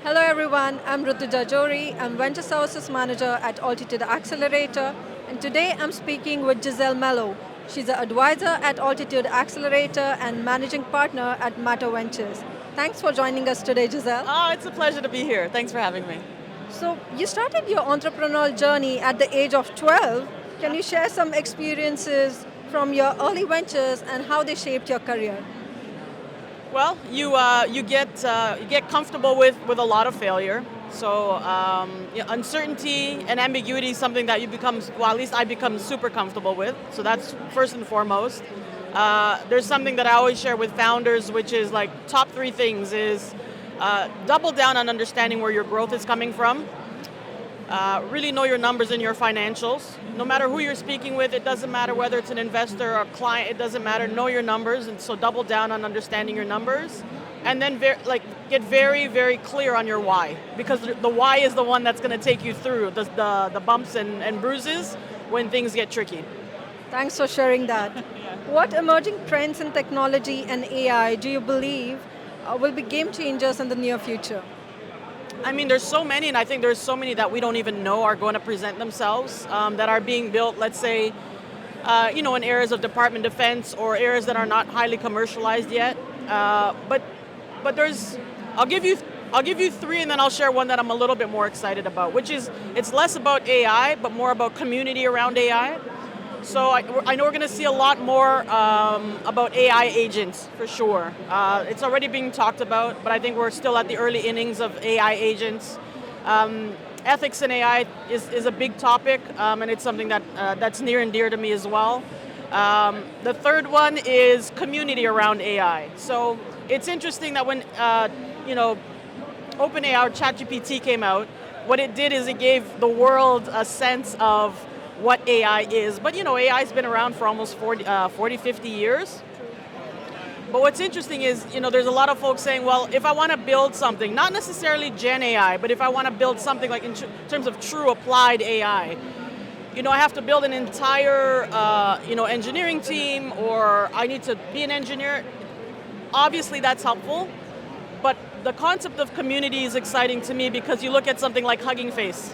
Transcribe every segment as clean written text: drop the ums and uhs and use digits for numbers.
Hello everyone, I'm Rutuja Jori. I'm Venture Services Manager at Altitude Accelerator, and today I'm speaking with Giselle Melo. She's an advisor at Altitude Accelerator and managing partner at MATR Ventures. Thanks for joining us today, Giselle. Oh, it's a pleasure to be here. Thanks for having me. So, you started your entrepreneurial journey at the age of 12. Can you share some experiences from your early ventures and how they shaped your career? Well, you get comfortable with a lot of failure. So uncertainty and ambiguity is something that you become, well, at least I become super comfortable with. So that's first and foremost. There's something that I always share with founders, which is like top three things is double down on understanding where your growth is coming from. Really know your numbers and your financials. No matter who you're speaking with, it doesn't matter whether it's an investor or a client, it doesn't matter. Know your numbers, and so double down on understanding your numbers. And then get very, very clear on your why, because the why is the one that's going to take you through the bumps and bruises when things get tricky. Thanks for sharing that. What emerging trends in technology and AI do you believe will be game changers in the near future? I mean, there's so many, and I think there's so many that we don't even know are going to present themselves that are being built, let's say, in areas of Department of Defense or areas that are not highly commercialized yet. But I'll give you three, and then I'll share one that I'm a little bit more excited about, which is it's less about AI, but more about community around AI. So I know we're going to see a lot more about AI agents for sure. It's already being talked about, but I think we're still at the early innings of AI agents. Ethics in AI is a big topic, and it's something that's near and dear to me as well. The third one is community around AI. So it's interesting that when OpenAI or ChatGPT came out, what it did is it gave the world a sense of what AI is. But AI's been around for almost 40, 50 years. But what's interesting is, there's a lot of folks saying, well, if I want to build something, not necessarily Gen AI, but if I want to build something like in terms of true applied AI, I have to build an entire, engineering team, or I need to be an engineer. Obviously, that's helpful. But the concept of community is exciting to me because you look at something like Hugging Face.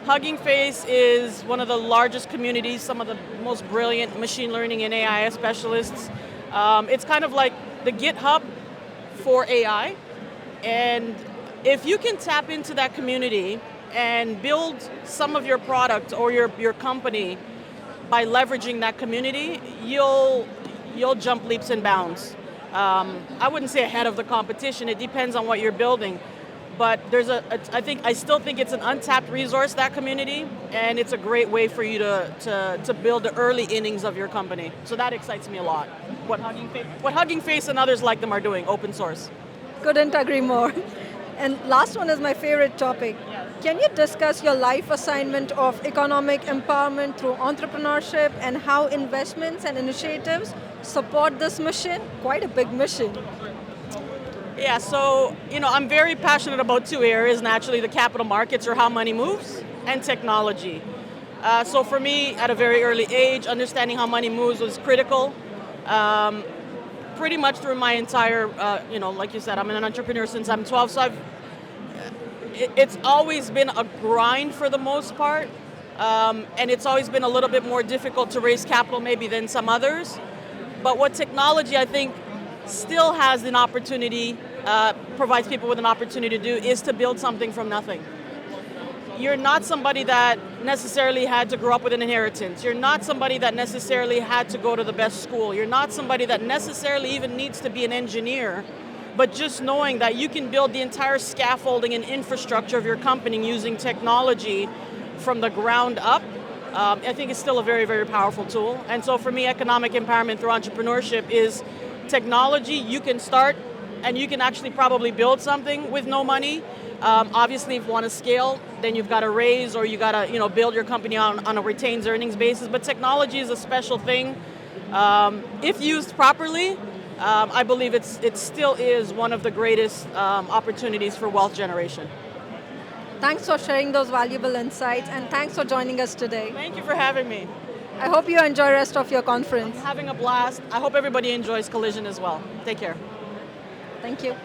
Hugging Face is one of the largest communities, some of the most brilliant machine learning and AI specialists. It's kind of like the GitHub for AI. And if you can tap into that community and build some of your product or your company by leveraging that community, you'll jump leaps and bounds. I wouldn't say ahead of the competition, it depends on what you're building. But I still think it's an untapped resource, that community, and it's a great way for you to build the early innings of your company. So that excites me a lot. What Hugging Face and others like them are doing, open source. Couldn't agree more. And last one is my favorite topic. Yes. Can you discuss your life assignment of economic empowerment through entrepreneurship and how investments and initiatives support this mission? Quite a big mission. Yeah, so I'm very passionate about two areas, naturally, the capital markets, or how money moves, and technology. So for me, at a very early age, understanding how money moves was critical. Pretty much through my entire, like you said, I'm an entrepreneur since I'm 12, so it's always been a grind for the most part, and it's always been a little bit more difficult to raise capital maybe than some others. But what technology, I think, still has an opportunity, provides people with an opportunity to do, is to build something from nothing. You're not somebody that necessarily had to grow up with an inheritance. You're not somebody that necessarily had to go to the best school. You're not somebody that necessarily even needs to be an engineer. But just knowing that you can build the entire scaffolding and infrastructure of your company using technology from the ground up, I think is still a very, very powerful tool. And so for me, economic empowerment through entrepreneurship is technology. You can start and you can actually probably build something with no money. Obviously, if you want to scale, then you've got to raise, or you got to build your company on a retained earnings basis. But technology is a special thing. If used properly, I believe it still is one of the greatest opportunities for wealth generation. Thanks for sharing those valuable insights, and thanks for joining us today. Thank you for having me. I hope you enjoy the rest of your conference. Having a blast. I hope everybody enjoys Collision as well. Take care. Thank you.